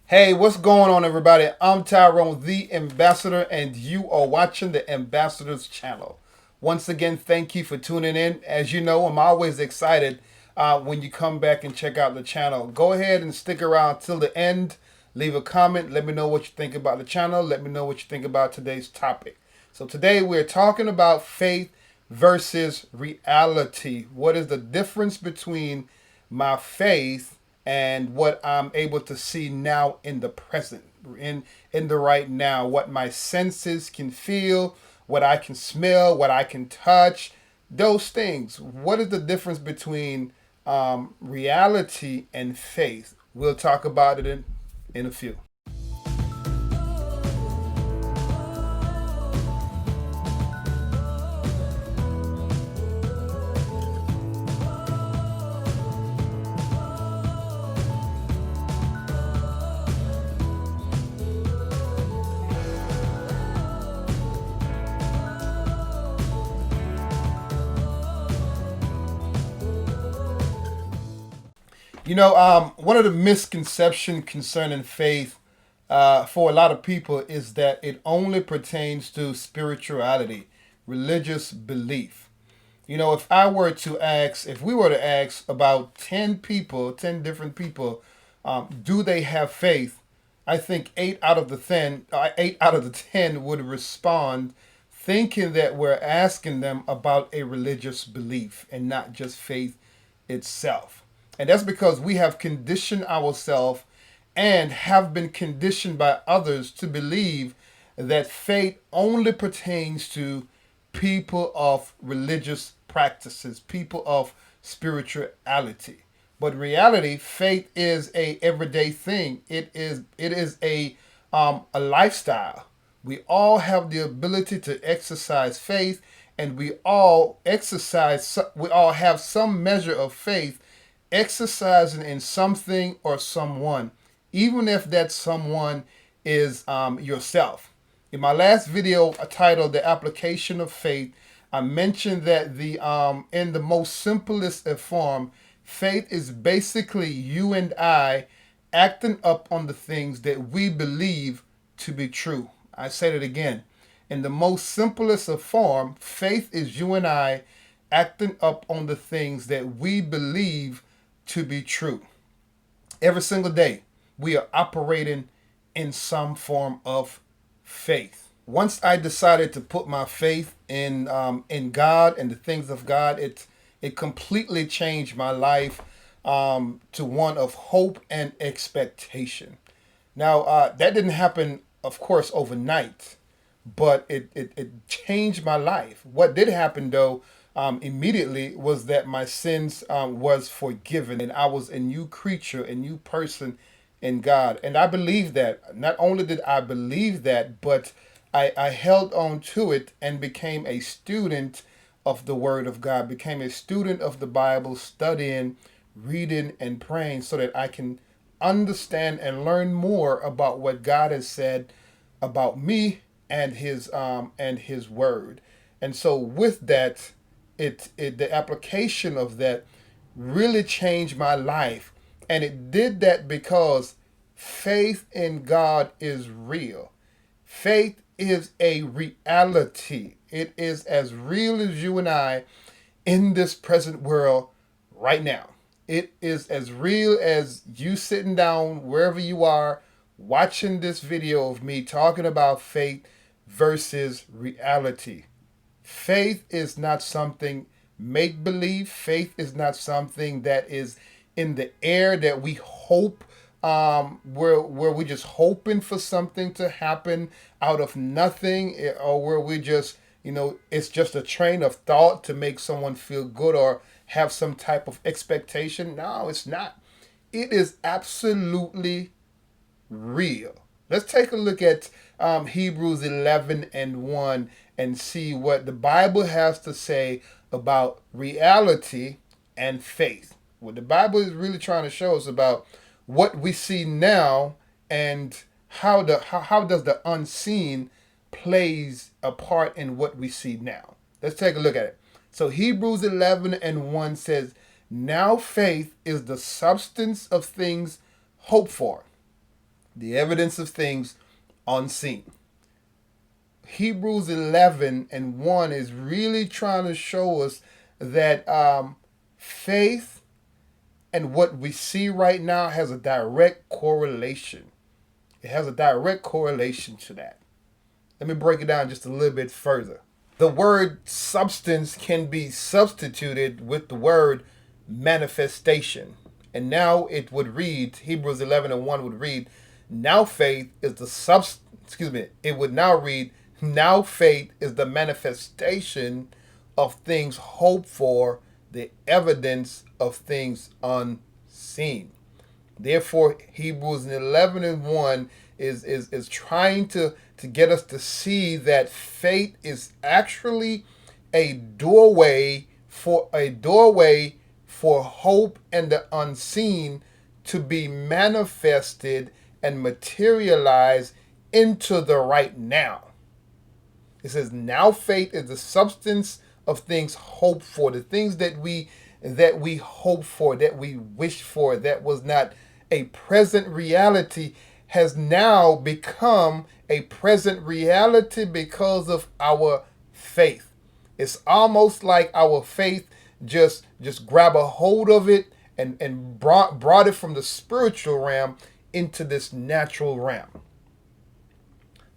Hey, what's going on, everybody? I'm Tyrone, the Ambassador, and you are watching the Ambassador's channel. Once again, thank you for tuning in. As you know, I'm always excited when you come back and check out the channel. Go ahead and stick around till the end. Leave a comment. Let me know what you think about the channel. Let me know what you think about today's topic. So today we're talking about faith versus reality. What is the difference between my faith and what I'm able to see now in the present, in the right now, what my senses can feel, what I can smell, what I can touch, those things. What is the difference between reality and faith? We'll talk about it in a few. One of the misconceptions concerning faith for a lot of people is that it only pertains to spirituality, religious belief. If we were to ask about 10 people, 10 different people, do they have faith? I think 8 out of the 10 would respond thinking that we're asking them about a religious belief and not just faith itself. And that's because we have conditioned ourselves and have been conditioned by others to believe that faith only pertains to people of religious practices, people of spirituality. But in reality, faith is a everyday thing. It is a lifestyle. We all have the ability to exercise faith, and we all have some measure of faith exercising in something or someone, even if that someone is yourself. In my last video titled "The Application of Faith," I mentioned that the in the most simplest form, faith is basically you and I acting up on the things that we believe to be true. I said it again. In the most simplest of form, faith is you and I acting up on the things that we believe to be true. Every single day, we are operating in some form of faith. Once I decided to put my faith in God and the things of God, it completely changed my life to one of hope and expectation. Now, that didn't happen, of course, overnight, but it changed my life. What did happen, though, immediately was that my sins was forgiven and I was a new creature, a new person in God. And I believe that. Not only did I believe that, but I held on to it and became a student of the Word of God, became a student of the Bible, studying, reading, and praying so that I can understand and learn more about what God has said about me and His Word. And so with that, the application of that really changed my life, and it did that because faith in God is real. Faith is a reality. It is as real as you and I in this present world right now. It is as real as you sitting down wherever you are watching this video of me talking about faith versus reality. Faith is not something make believe. Faith is not something that is in the air that we hope where we just hoping for something to happen out of nothing, or where we just it's just a train of thought to make someone feel good or have some type of expectation. No, it's not. It is absolutely real. Let's take a look at Hebrews 11 and 1 and see what the Bible has to say about reality and faith. What the Bible is really trying to show us about what we see now and how does the unseen plays a part in what we see now. Let's take a look at it. So Hebrews 11 and 1 says, "Now faith is the substance of things hoped for, The evidence of things unseen. Hebrews 11 and 1 is really trying to show us that faith and what we see right now has a direct correlation. It has a direct correlation to that. Let me break it down just a little bit further. The word substance can be substituted with the word manifestation. And now it would read, Hebrews 11 and 1 would read, now faith is the it would now read, now faith is the manifestation of things hoped for, the evidence of things unseen. Therefore, Hebrews 11 and 1 is trying to get us to see that faith is actually a doorway for hope and the unseen to be manifested and materialized into the right now. It says, now faith is the substance of things hoped for, the things that we hope for, that we wish for, that was not a present reality, has now become a present reality because of our faith. It's almost like our faith just grab a hold of it and brought it from the spiritual realm into this natural realm.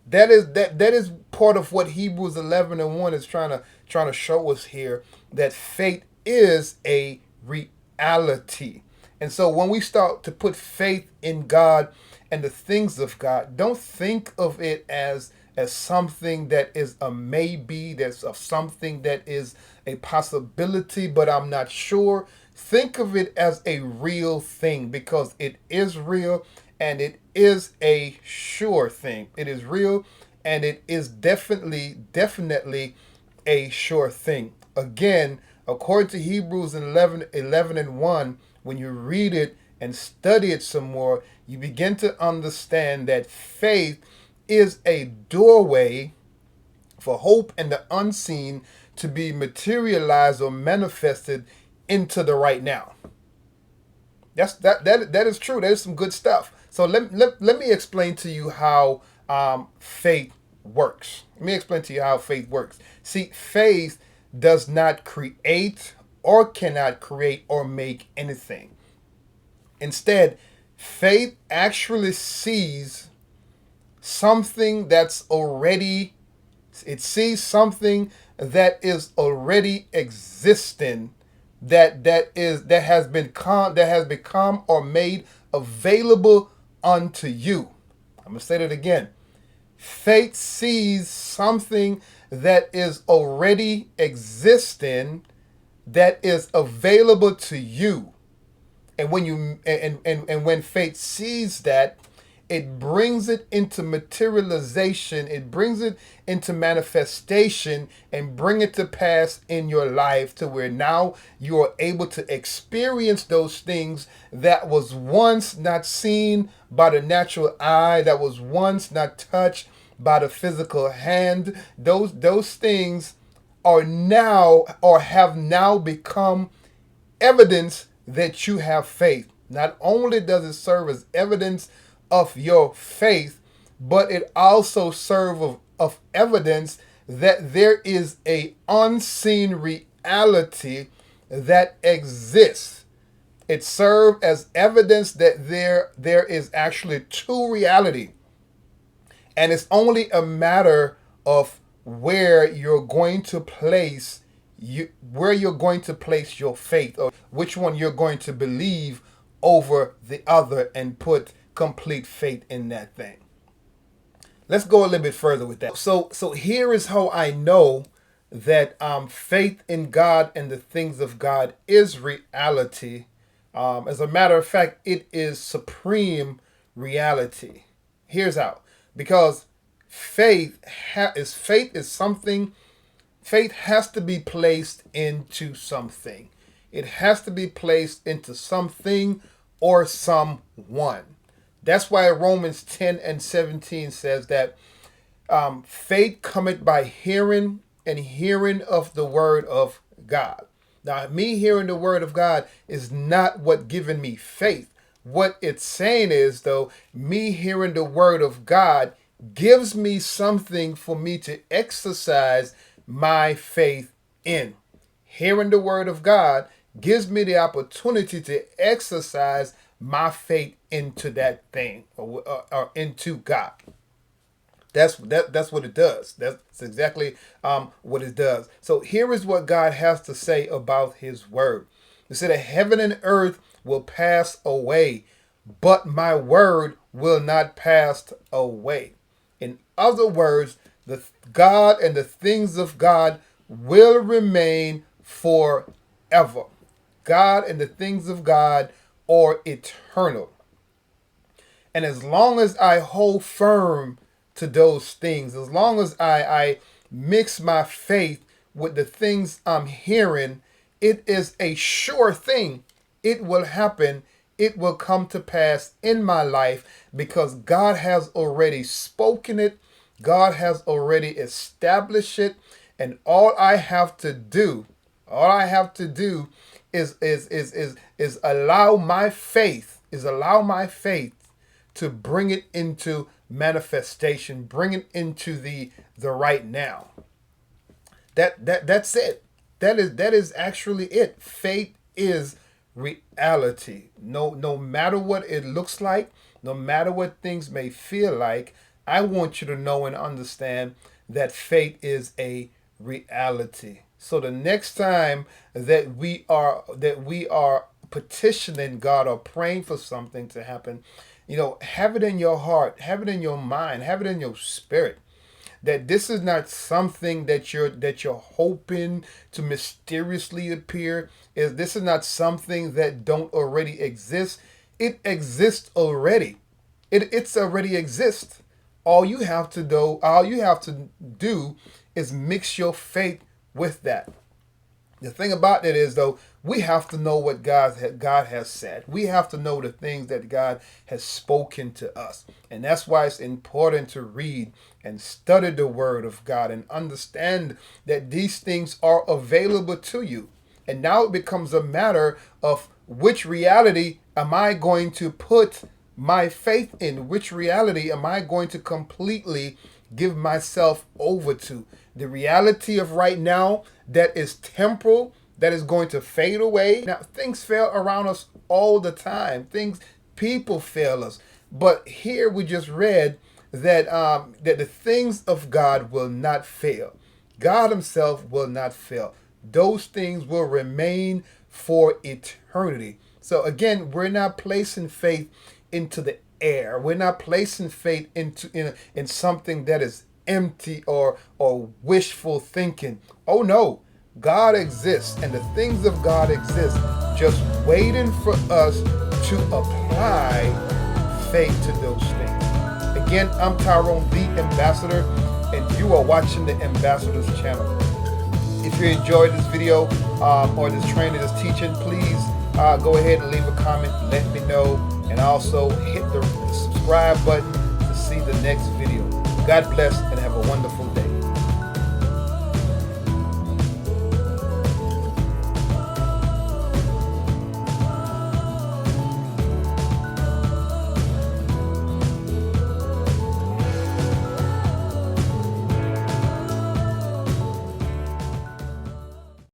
That is part of what Hebrews 11 and 1 is trying to show us here, that faith is a reality. And so when we start to put faith in God and the things of God, don't think of it as something that is a maybe, that's of something that is a possibility, but I'm not sure. Think of it as a real thing, because it is real and it is a sure thing. It is real and it is definitely a sure thing. Again, according to Hebrews 11 and 1, when you read it and study it some more, you begin to understand that faith is a doorway for hope and the unseen to be materialized or manifested into the right now. That is true. That is some good stuff. So let me explain to you how faith works. Let me explain to you how faith works. See, faith does not create or cannot create or make anything. Instead, faith actually sees something that's already, it sees something that is already existing, that has become or made available unto you. I'm gonna say that again. Faith sees something that is already existing, that is available to you. And when when faith sees that, it brings it into materialization, it brings it into manifestation, and bring it to pass in your life, to where now you are able to experience those things that was once not seen by the natural eye, that was once not touched by the physical hand. Those things are now, or have now become, evidence that you have faith. Not only does it serve as evidence of your faith, but it also serves of evidence that there is a unseen reality that exists. It serves as evidence that there is actually true reality. And it's only a matter of where you're going to place your faith, or which one you're going to believe over the other, and put complete faith in that thing. Let's go a little bit further with that. So here is how I know that faith in God and the things of God is reality. As a matter of fact, it is supreme reality. Here's how. Because faith is something. Faith has to be placed into something. It has to be placed into something or someone. That's why Romans 10 and 17 says that faith cometh by hearing, and hearing of the word of God. Now, me hearing the word of God is not what given me faith. What it's saying is, though, me hearing the word of God gives me something for me to exercise my faith in. Hearing the word of God gives me the opportunity to exercise my faith into that thing, or into God. That's what it does. That's exactly what it does. So here is what God has to say about his word. He said that heaven and earth will pass away, but my word will not pass away. In other words, the God and the things of God will remain forever. God and the things of God are eternal. And as long as I hold firm to those things, as long as I mix my faith with the things I'm hearing, it is a sure thing. It will happen. It will come to pass in my life because God has already spoken it. God has already established it. And all I have to do, is allow my faith, to bring it into manifestation, bring it into the right now. That's it. That is actually it. Faith is reality. No matter what it looks like, no matter what things may feel like, I want you to know and understand that faith is a reality. So the next time that we are petitioning God or praying for something to happen, have it in your heart, have it in your mind, have it in your spirit that this is not something that you're hoping to mysteriously appear. This is not something that don't already exist. It exists already. It's already exists. All you have to do is mix your faith with that. The thing about it is, though, we have to know what God has said. We have to know the things that God has spoken to us. And that's why it's important to read and study the Word of God and understand that these things are available to you. And now it becomes a matter of which reality am I going to put my faith in? Which reality am I going to completely give myself over to? The reality of right now that is temporal, that is going to fade away. Now, things fail around us all the time. People fail us. But here we just read that that the things of God will not fail. God himself will not fail. Those things will remain for eternity. So again, we're not placing faith into the air. We're not placing faith in something that is empty or wishful thinking. Oh no, God exists and the things of God exist, just waiting for us to apply faith to those things. Again, I'm Tyrone, the Ambassador, and you are watching the Ambassador's channel. If you enjoyed this video or this training, this teaching, please go ahead and leave a comment. Let me know. And also hit the subscribe button to see the next video. God bless and have a wonderful day.